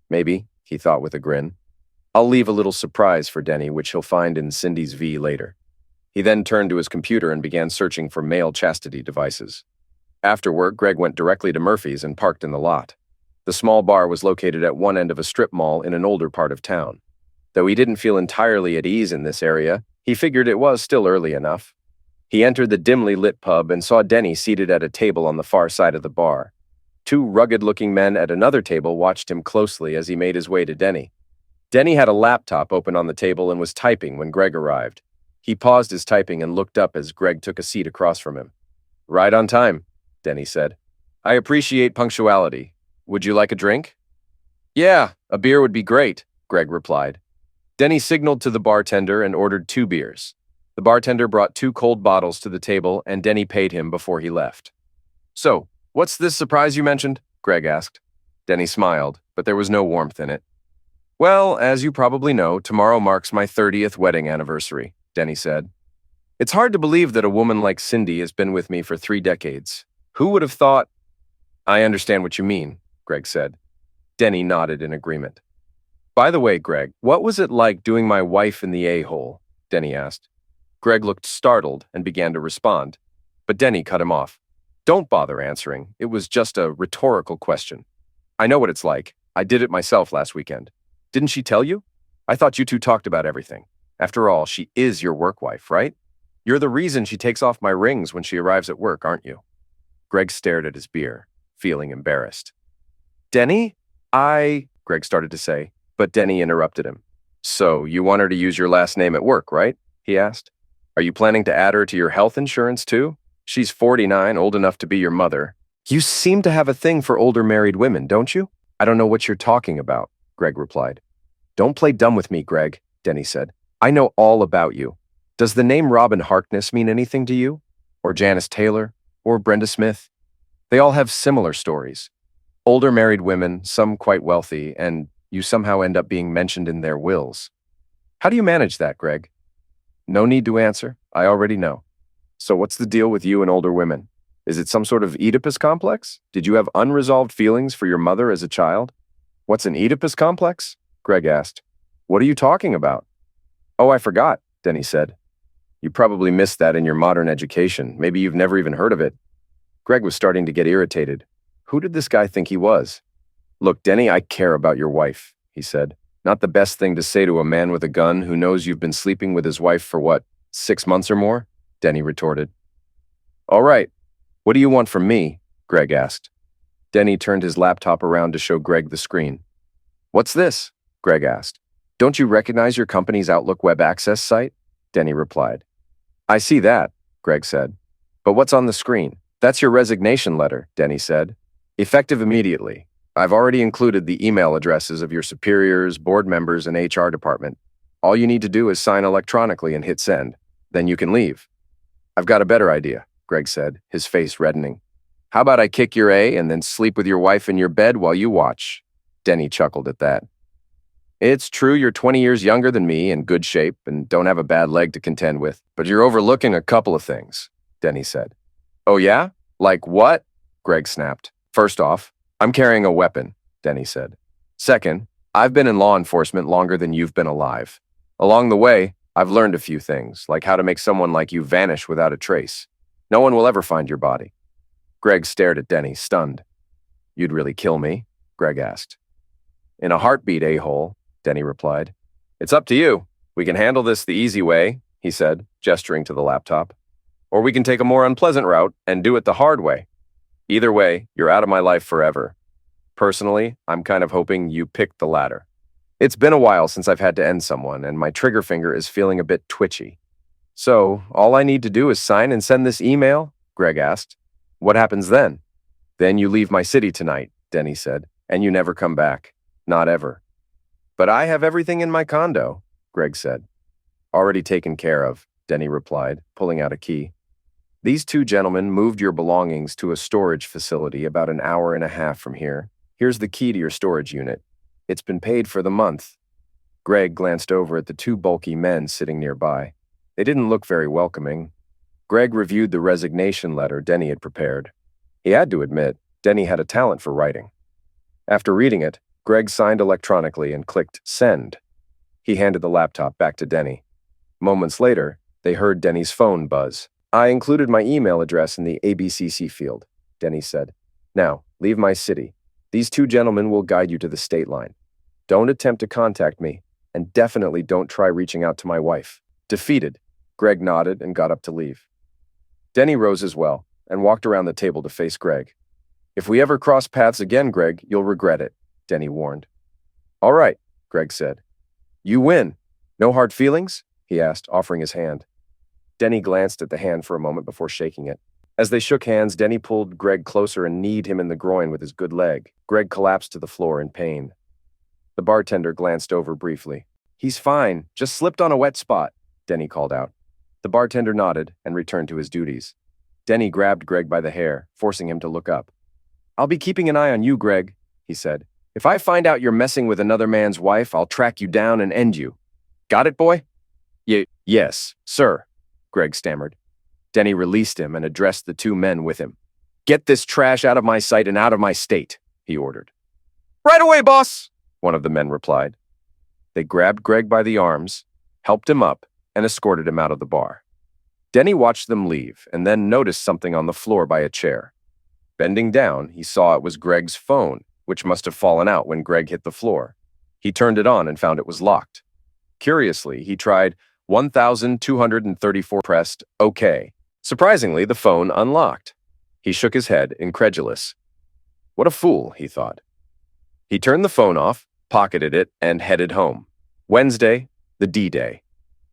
Maybe, he thought with a grin, I'll leave a little surprise for Denny, which he'll find in Cindy's V later. He then turned to his computer and began searching for male chastity devices. After work, Greg went directly to Murphy's and parked in the lot. The small bar was located at one end of a strip mall in an older part of town. Though he didn't feel entirely at ease in this area, he figured it was still early enough. He entered the dimly lit pub and saw Denny seated at a table on the far side of the bar. Two rugged-looking men at another table watched him closely as he made his way to Denny. Denny had a laptop open on the table and was typing when Greg arrived. He paused his typing and looked up as Greg took a seat across from him. "Right on time," Denny said. "I appreciate punctuality. Would you like a drink?" "Yeah, a beer would be great," Greg replied. Denny signaled to the bartender and ordered 2 beers. The bartender brought 2 cold bottles to the table and Denny paid him before he left. "So, what's this surprise you mentioned?" Greg asked. Denny smiled, but there was no warmth in it. "Well, as you probably know, tomorrow marks my 30th wedding anniversary," Denny said. "It's hard to believe that a woman like Cindy has been with me for 3 decades. Who would have thought—" "I understand what you mean," Greg said. Denny nodded in agreement. "By the way, Greg, what was it like doing my wife in the a-hole?" Denny asked. Greg looked startled and began to respond, but Denny cut him off. "Don't bother answering. It was just a rhetorical question. I know what it's like. I did it myself last weekend. Didn't she tell you? I thought you two talked about everything. After all, she is your work wife, right? You're the reason she takes off my rings when she arrives at work, aren't you?" Greg stared at his beer, feeling embarrassed. "Denny? Greg started to say, but Denny interrupted him. "So, you want her to use your last name at work, right?" he asked. "Are you planning to add her to your health insurance, too? She's 49, old enough to be your mother. You seem to have a thing for older married women, don't you?" "I don't know what you're talking about," Greg replied. "Don't play dumb with me, Greg," Denny said. "I know all about you. Does the name Robin Harkness mean anything to you? Or Janice Taylor? Or Brenda Smith? They all have similar stories. Older married women, some quite wealthy, and you somehow end up being mentioned in their wills. How do you manage that, Greg?" "No need to answer. I already know. So what's the deal with you and older women? Is it some sort of Oedipus complex? Did you have unresolved feelings for your mother as a child?" "What's an Oedipus complex?" Greg asked. "What are you talking about?" "Oh, I forgot," Denny said. "You probably missed that in your modern education. Maybe you've never even heard of it." Greg was starting to get irritated. Who did this guy think he was? "Look, Denny, I care about your wife," he said. "Not the best thing to say to a man with a gun who knows you've been sleeping with his wife for what, 6 months or more?" Denny retorted. "All right. What do you want from me?" Greg asked. Denny turned his laptop around to show Greg the screen. "What's this?" Greg asked. "Don't you recognize your company's Outlook web access site?" Denny replied. "I see that," Greg said. "But what's on the screen?" "That's your resignation letter," Denny said. "Effective immediately. I've already included the email addresses of your superiors, board members, and HR department. All you need to do is sign electronically and hit send. Then you can leave." "I've got a better idea," Greg said, his face reddening. "How about I kick your A and then sleep with your wife in your bed while you watch?" Denny chuckled at that. "It's true you're 20 years younger than me, in good shape, and don't have a bad leg to contend with, but you're overlooking a couple of things," Denny said. "Oh yeah? Like what?" Greg snapped. "First off, I'm carrying a weapon," Denny said. "Second, I've been in law enforcement longer than you've been alive. Along the way, I've learned a few things, like how to make someone like you vanish without a trace. No one will ever find your body." Greg stared at Denny, stunned. "You'd really kill me?" Greg asked. "In a heartbeat, a-hole," Denny replied. "It's up to you. We can handle this the easy way," he said, gesturing to the laptop. "Or we can take a more unpleasant route and do it the hard way. Either way, you're out of my life forever. Personally, I'm kind of hoping you picked the latter. It's been a while since I've had to end someone, and my trigger finger is feeling a bit twitchy. So, all I need to do is sign and send this email?" Greg asked. "What happens then?" "Then you leave my city tonight," Denny said, "and you never come back. Not ever." "But I have everything in my condo," Greg said. "Already taken care of," Denny replied, pulling out a key. "These 2 gentlemen moved your belongings to a storage facility about an hour and a half from here. Here's the key to your storage unit. It's been paid for the month." Greg glanced over at the 2 bulky men sitting nearby. They didn't look very welcoming. Greg reviewed the resignation letter Denny had prepared. He had to admit, Denny had a talent for writing. After reading it, Greg signed electronically and clicked send. He handed the laptop back to Denny. Moments later, they heard Denny's phone buzz. "I included my email address in the ABCC field," Denny said. "Now, leave my city. These 2 gentlemen will guide you to the state line. Don't attempt to contact me. and definitely don't try reaching out to my wife. Defeated, Greg nodded and got up to leave. Denny rose as well and walked around the table to face Greg. If we ever cross paths again, Greg, you'll regret it, Denny warned. All right, Greg said. You win. No hard feelings? He asked, offering his hand. Denny glanced at the hand for a moment before shaking it. As they shook hands, Denny pulled Greg closer and kneed him in the groin with his good leg. Greg collapsed to the floor in pain. The bartender glanced over briefly. He's fine, just slipped on a wet spot, Denny called out. The bartender nodded and returned to his duties. Denny grabbed Greg by the hair, forcing him to look up. I'll be keeping an eye on you, Greg, he said. If I find out you're messing with another man's wife, I'll track you down and end you. Got it, boy? Yes, sir, Greg stammered. Denny released him and addressed the two men with him. Get this trash out of my sight and out of my state, he ordered. Right away, boss, one of the men replied. They grabbed Greg by the arms, helped him up, and escorted him out of the bar. Denny watched them leave and then noticed something on the floor by a chair. Bending down, he saw it was Greg's phone, which must have fallen out when Greg hit the floor. He turned it on and found it was locked. Curiously, he tried 1,234 pressed OK. Surprisingly, the phone unlocked. He shook his head, incredulous. What a fool, he thought. He turned the phone off, pocketed it, and headed home. Wednesday, the D-Day.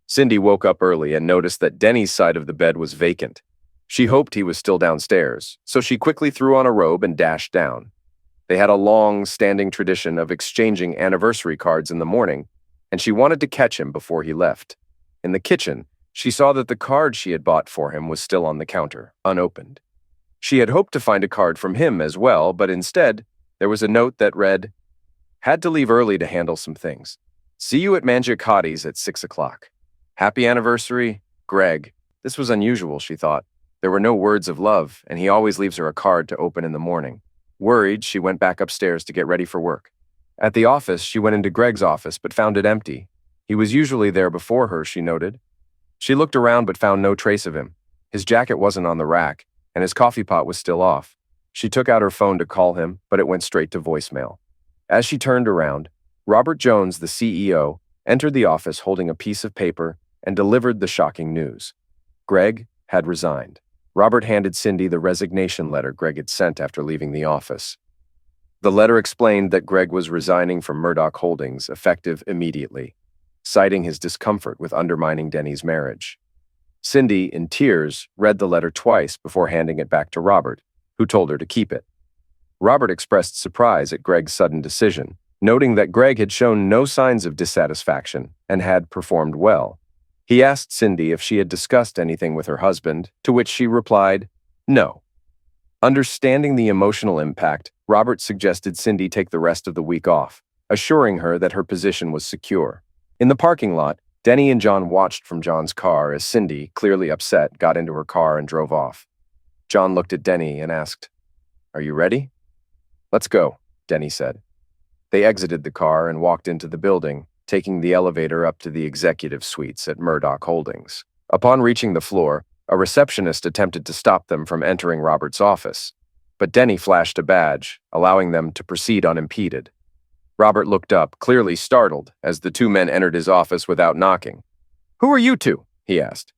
Cindy woke up early and noticed that Denny's side of the bed was vacant. She hoped he was still downstairs, so she quickly threw on a robe and dashed down. They had a long-standing tradition of exchanging anniversary cards in the morning, and she wanted to catch him before he left. In the kitchen, she saw that the card she had bought for him was still on the counter, unopened. She had hoped to find a card from him as well, but instead, there was a note that read, Had to leave early to handle some things. See you at Mangiacotti's at 6 o'clock. Happy anniversary, Greg. This was unusual, she thought. There were no words of love, and he always leaves her a card to open in the morning. Worried, she went back upstairs to get ready for work. At the office, she went into Greg's office but found it empty. He was usually there before her, she noted. She looked around but found no trace of him. His jacket wasn't on the rack, and his coffee pot was still off. She took out her phone to call him, but it went straight to voicemail. As she turned around, Robert Jones, the CEO, entered the office holding a piece of paper and delivered the shocking news. Greg had resigned. Robert handed Cindy the resignation letter Greg had sent after leaving the office. The letter explained that Greg was resigning from Murdoch Holdings, effective immediately, citing his discomfort with undermining Denny's marriage. Cindy, in tears, read the letter twice before handing it back to Robert, who told her to keep it. Robert expressed surprise at Greg's sudden decision, noting that Greg had shown no signs of dissatisfaction and had performed well. He asked Cindy if she had discussed anything with her husband, to which she replied, no. Understanding the emotional impact, Robert suggested Cindy take the rest of the week off, assuring her that her position was secure. In the parking lot, Denny and John watched from John's car as Cindy, clearly upset, got into her car and drove off. John looked at Denny and asked, Are you ready? Let's go, Denny said. They exited the car and walked into the building, taking the elevator up to the executive suites at Murdoch Holdings. Upon reaching the floor, a receptionist attempted to stop them from entering Robert's office, but Denny flashed a badge, allowing them to proceed unimpeded. Robert looked up, clearly startled, as the two men entered his office without knocking. Who are you two? He asked.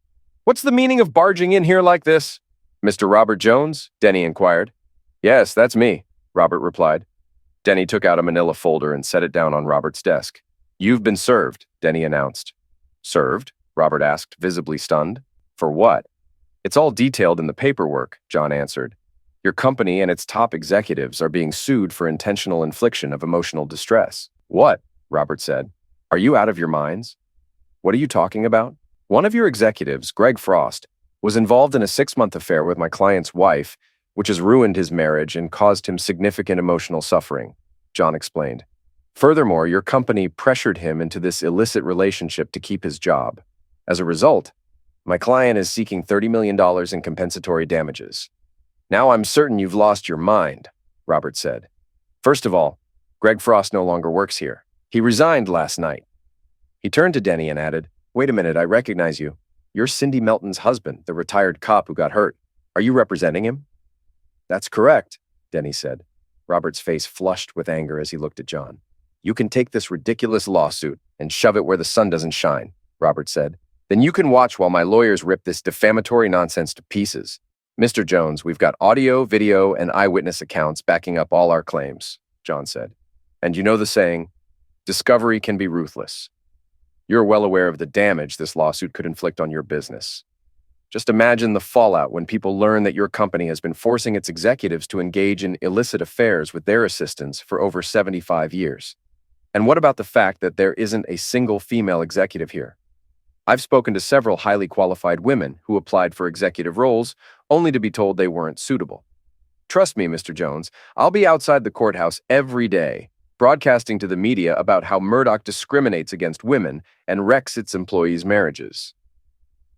What's the meaning of barging in here like this? Mr. Robert Jones? Denny inquired. Yes, that's me, Robert replied. Denny took out a manila folder and set it down on Robert's desk. You've been served, Denny announced. Served? Robert asked, visibly stunned. For what? It's all detailed in the paperwork, John answered. Your company and its top executives are being sued for intentional infliction of emotional distress. What? Robert said. Are you out of your minds? What are you talking about? One of your executives, Greg Frost, was involved in a 6-month affair with my client's wife, which has ruined his marriage and caused him significant emotional suffering, John explained. Furthermore, your company pressured him into this illicit relationship to keep his job. As a result, my client is seeking $30 million in compensatory damages. Now I'm certain you've lost your mind, Robert said. First of all, Greg Frost no longer works here. He resigned last night. He turned to Denny and added, Wait a minute, I recognize you. You're Cindy Melton's husband, the retired cop who got hurt. Are you representing him? That's correct, Denny said. Robert's face flushed with anger as he looked at John. You can take this ridiculous lawsuit, And shove it where the sun doesn't shine, Robert said. Then you can watch while my lawyers rip this defamatory nonsense to pieces. Mr. Jones, we've got audio, video, and eyewitness accounts backing up all our claims, John said. And you know the saying, discovery can be ruthless. You're well aware of the damage this lawsuit could inflict on your business. Just imagine the fallout when people learn that your company has been forcing its executives to engage in illicit affairs with their assistants for over 75 years. And what about the fact that there isn't a single female executive here? I've spoken to several highly qualified women who applied for executive roles only to be told they weren't suitable. Trust me, Mr. Jones, I'll be outside the courthouse every day, broadcasting to the media about how Murdoch discriminates against women and wrecks its employees' marriages.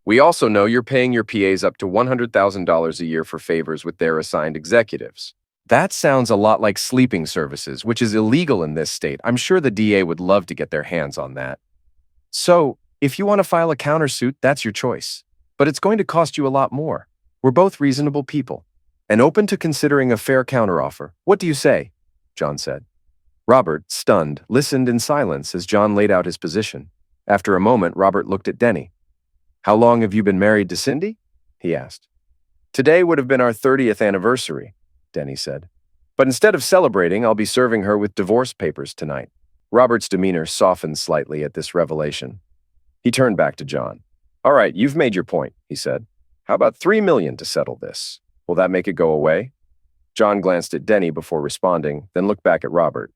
We also know you're paying your PAs up to $100,000 a year for favors with their assigned executives. That sounds a lot like sleeping services, which is illegal in this state. I'm sure the DA would love to get their hands on that. So, if you want to file a countersuit, that's your choice. But it's going to cost you a lot more. We're both reasonable people and open to considering a fair counteroffer. What do you say? John said. Robert, stunned, listened in silence as John laid out his position. After a moment, Robert looked at Denny. How long have you been married to Cindy? He asked. Today would have been our 30th anniversary, Denny said. But instead of celebrating, I'll be serving her with divorce papers tonight. Robert's demeanor softened slightly at this revelation. He turned back to John. All right, you've made your point, he said. How about $3 million to settle this? Will that make it go away? John glanced at Denny before responding, then looked back at Robert.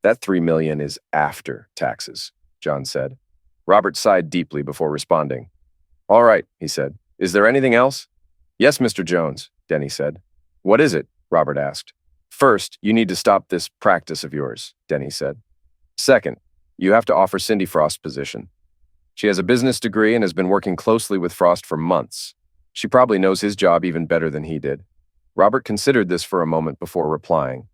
That $3 million is after taxes, John said. Robert sighed deeply before responding. All right, he said. Is there anything else? Yes, Mr. Jones, Denny said. What is it? Robert asked. First, you need to stop this practice of yours, Denny said. Second, you have to offer Cindy Frost's position. She has a business degree and has been working closely with Frost for months. She probably knows his job even better than he did. Robert considered this for a moment before replying.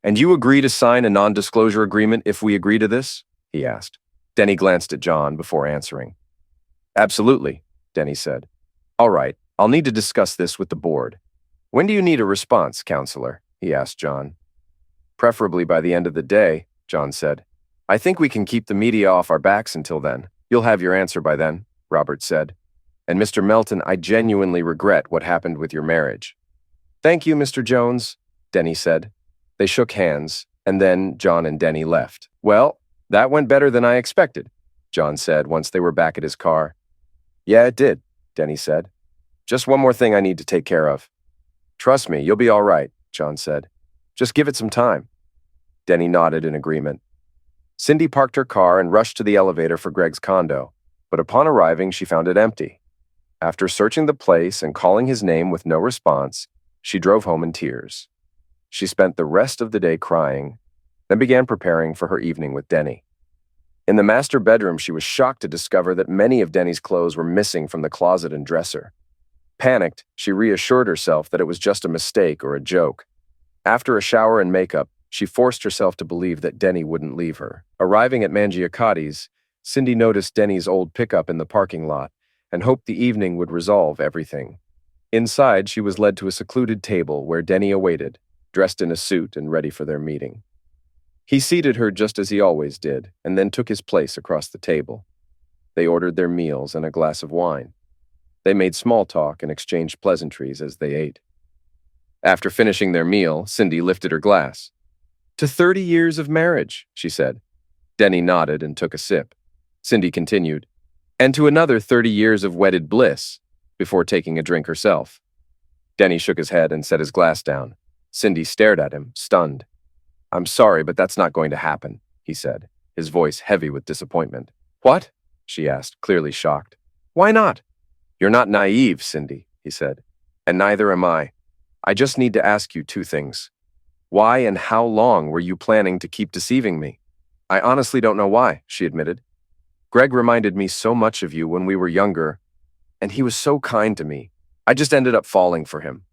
And you agree to sign a non-disclosure agreement if we agree to this? He asked. Denny glanced at John before answering. Absolutely, Denny said. All right, I'll need to discuss this with the board. When do you need a response, counselor? He asked John. Preferably by the end of the day, John said. I think we can keep the media off our backs until then. You'll have your answer by then, Robert said. And Mr. Melton, I genuinely regret what happened with your marriage. Thank you, Mr. Jones, Denny said. They shook hands, and then John and Denny left. Well, that went better than I expected, John said once they were back at his car. Yeah, it did, Denny said. Just one more thing I need to take care of. Trust me, you'll be all right, John said. Just give it some time. Denny nodded in agreement. Cindy parked her car and rushed to the elevator for Greg's condo, but upon arriving, she found it empty. After searching the place and calling his name with no response, she drove home in tears. She spent the rest of the day crying, then began preparing for her evening with Denny. In the master bedroom, she was shocked to discover that many of Denny's clothes were missing from the closet and dresser. Panicked, she reassured herself that it was just a mistake or a joke. After a shower and makeup, she forced herself to believe that Denny wouldn't leave her. Arriving at Mangiacotti's, Cindy noticed Denny's old pickup in the parking lot and hoped the evening would resolve everything. Inside, she was led to a secluded table where Denny awaited, dressed in a suit and ready for their meeting. He seated her just as he always did, and then took his place across the table. They ordered their meals and a glass of wine. They made small talk and exchanged pleasantries as they ate. After finishing their meal, Cindy lifted her glass. To 30 years of marriage, she said. Denny nodded and took a sip. Cindy continued, and to another 30 years of wedded bliss, before taking a drink herself. Denny shook his head and set his glass down. Cindy stared at him, stunned. I'm sorry, but that's not going to happen, he said, his voice heavy with disappointment. What? She asked, clearly shocked. Why not? You're not naive, Cindy, he said, and neither am I. I just need to ask you two things. Why and how long were you planning to keep deceiving me? I honestly don't know why, she admitted. Greg reminded me so much of you when we were younger, and he was so kind to me. I just ended up falling for him.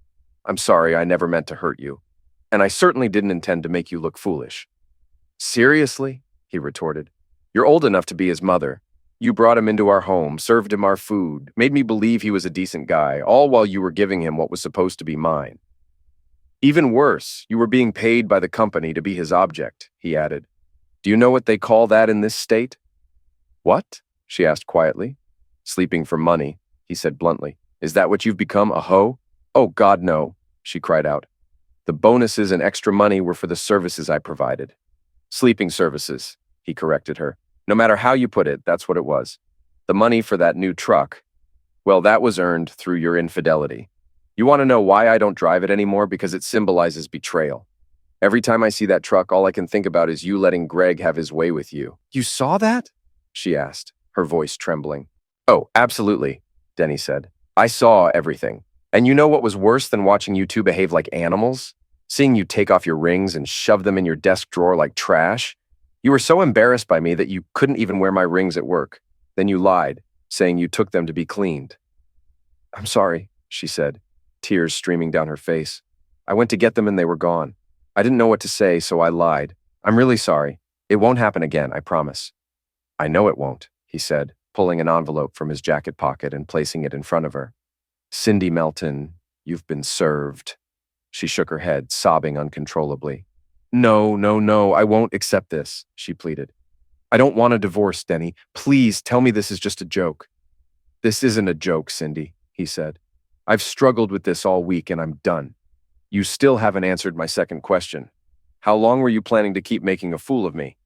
I'm sorry, I never meant to hurt you, and I certainly didn't intend to make you look foolish. Seriously? He retorted. You're old enough to be his mother. You brought him into our home, served him our food, made me believe he was a decent guy, all while you were giving him what was supposed to be mine. Even worse, you were being paid by the company to be his object, he added. Do you know what they call that in this state? What? She asked quietly. Sleeping for money, he said bluntly. Is that what you've become, a hoe? Oh, God, no, she cried out. The bonuses and extra money were for the services I provided. Sleeping services, he corrected her. No matter how you put it, that's what it was. The money for that new truck, well, that was earned through your infidelity. You want to know why I don't drive it anymore? Because it symbolizes betrayal. Every time I see that truck, all I can think about is you letting Greg have his way with you. You saw that? She asked, her voice trembling. Oh, absolutely, Denny said. I saw everything. And you know what was worse than watching you two behave like animals? Seeing you take off your rings and shove them in your desk drawer like trash? You were so embarrassed by me that you couldn't even wear my rings at work. Then you lied, saying you took them to be cleaned. I'm sorry, she said, tears streaming down her face. I went to get them and they were gone. I didn't know what to say, so I lied. I'm really sorry. It won't happen again, I promise. I know it won't, he said, pulling an envelope from his jacket pocket and placing it in front of her. Cindy Melton, you've been served. She shook her head, sobbing uncontrollably. No, no, no, I won't accept this, she pleaded. I don't want a divorce, Denny. Please tell me this is just a joke. This isn't a joke, Cindy, he said. I've struggled with this all week and I'm done. You still haven't answered my second question. How long were you planning to keep making a fool of me?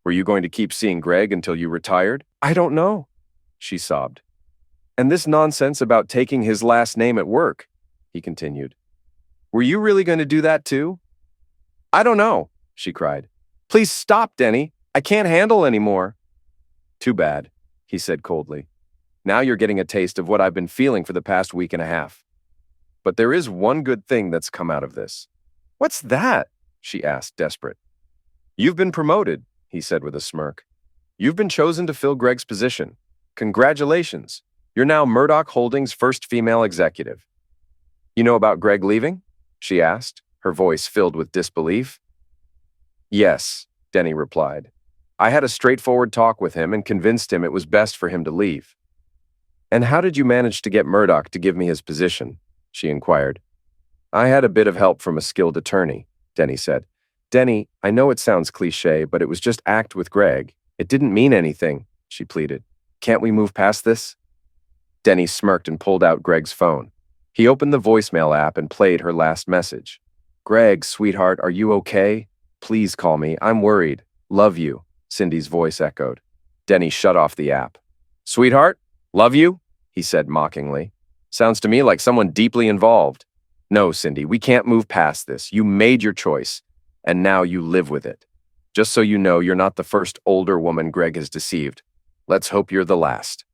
Were you going to keep seeing Greg until you retired? I don't know, she sobbed. And this nonsense about taking his last name at work, he continued. Were you really going to do that too? I don't know, she cried. Please stop, Denny. I can't handle anymore. Too bad, he said coldly. Now you're getting a taste of what I've been feeling for the past week and a half. But there is one good thing that's come out of this. What's that? She asked, desperate. You've been promoted, he said with a smirk. You've been chosen to fill Greg's position. Congratulations. You're now Murdoch Holdings' first female executive. You know about Greg leaving? She asked, her voice filled with disbelief. Yes, Denny replied. I had a straightforward talk with him and convinced him it was best for him to leave. And how did you manage to get Murdoch to give me his position? She inquired. I had a bit of help from a skilled attorney, Denny said. Denny, I know it sounds cliché, but it was just act with Greg. It didn't mean anything, she pleaded. Can't we move past this? Denny smirked and pulled out Greg's phone. He opened the voicemail app and played her last message. Greg, sweetheart, are you okay? Please call me. I'm worried. Love you, Cindy's voice echoed. Denny shut off the app. Sweetheart? Love you? He said mockingly. Sounds to me like someone deeply involved. No, Cindy, we can't move past this. You made your choice, and now you live with it. Just so you know, you're not the first older woman Greg has deceived. Let's hope you're the last.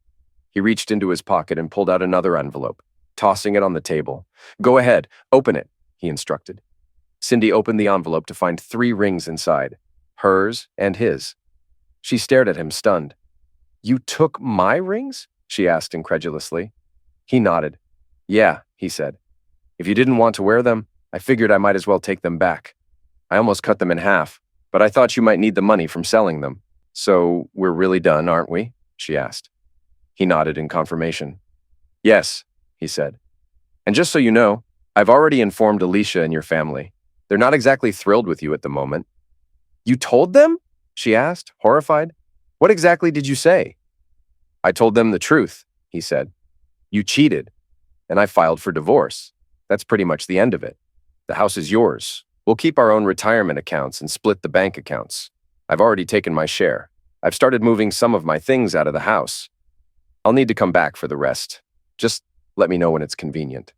He reached into his pocket and pulled out another envelope, tossing it on the table. Go ahead, open it, he instructed. Cindy opened the envelope to find 3 rings inside, hers and his. She stared at him, stunned. You took my rings? She asked incredulously. He nodded. Yeah, he said. If you didn't want to wear them, I figured I might as well take them back. I almost cut them in half, but I thought you might need the money from selling them. So we're really done, aren't we? She asked. He nodded in confirmation. Yes, he said. And just so you know, I've already informed Alicia and your family. They're not exactly thrilled with you at the moment. You told them? She asked, horrified. What exactly did you say? I told them the truth, he said. You cheated, and I filed for divorce. That's pretty much the end of it. The house is yours. We'll keep our own retirement accounts and split the bank accounts. I've already taken my share. I've started moving some of my things out of the house. I'll need to come back for the rest. Just let me know when it's convenient.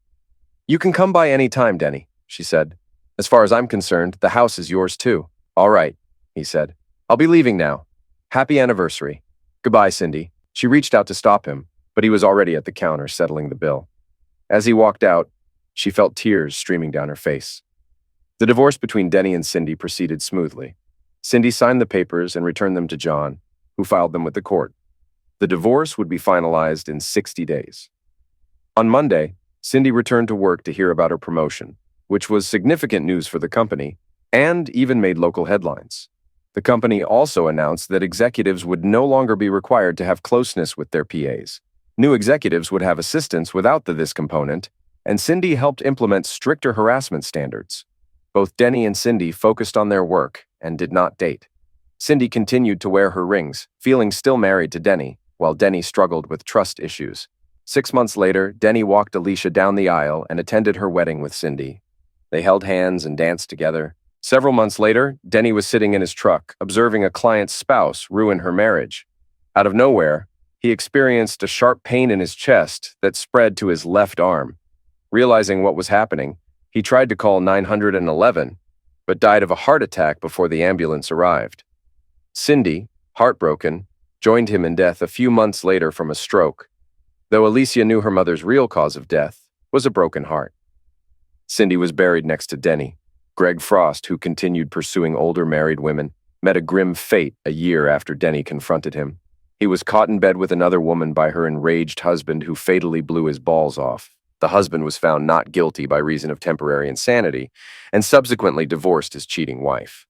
You can come by any time, Denny, she said. As far as I'm concerned, the house is yours too. All right, he said. I'll be leaving now. Happy anniversary. Goodbye, Cindy. She reached out to stop him, but he was already at the counter settling the bill. As he walked out, she felt tears streaming down her face. The divorce between Denny and Cindy proceeded smoothly. Cindy signed the papers and returned them to John, who filed them with the court. The divorce would be finalized in 60 days. On Monday, Cindy returned to work to hear about her promotion, which was significant news for the company and even made local headlines. The company also announced that executives would no longer be required to have closeness with their PAs. New executives would have assistants without the this component, and Cindy helped implement stricter harassment standards. Both Denny and Cindy focused on their work and did not date. Cindy continued to wear her rings, feeling still married to Denny, while Denny struggled with trust issues. 6 months later, Denny walked Alicia down the aisle and attended her wedding with Cindy. They held hands and danced together. Several months later, Denny was sitting in his truck, observing a client's spouse ruin her marriage. Out of nowhere, he experienced a sharp pain in his chest that spread to his left arm. Realizing what was happening, he tried to call 911, but died of a heart attack before the ambulance arrived. Cindy, heartbroken, joined him in death a few months later from a stroke, though Alicia knew her mother's real cause of death was a broken heart. Cindy was buried next to Denny. Greg Frost, who continued pursuing older married women, met a grim fate a year after Denny confronted him. He was caught in bed with another woman by her enraged husband who fatally blew his balls off. The husband was found not guilty by reason of temporary insanity and subsequently divorced his cheating wife.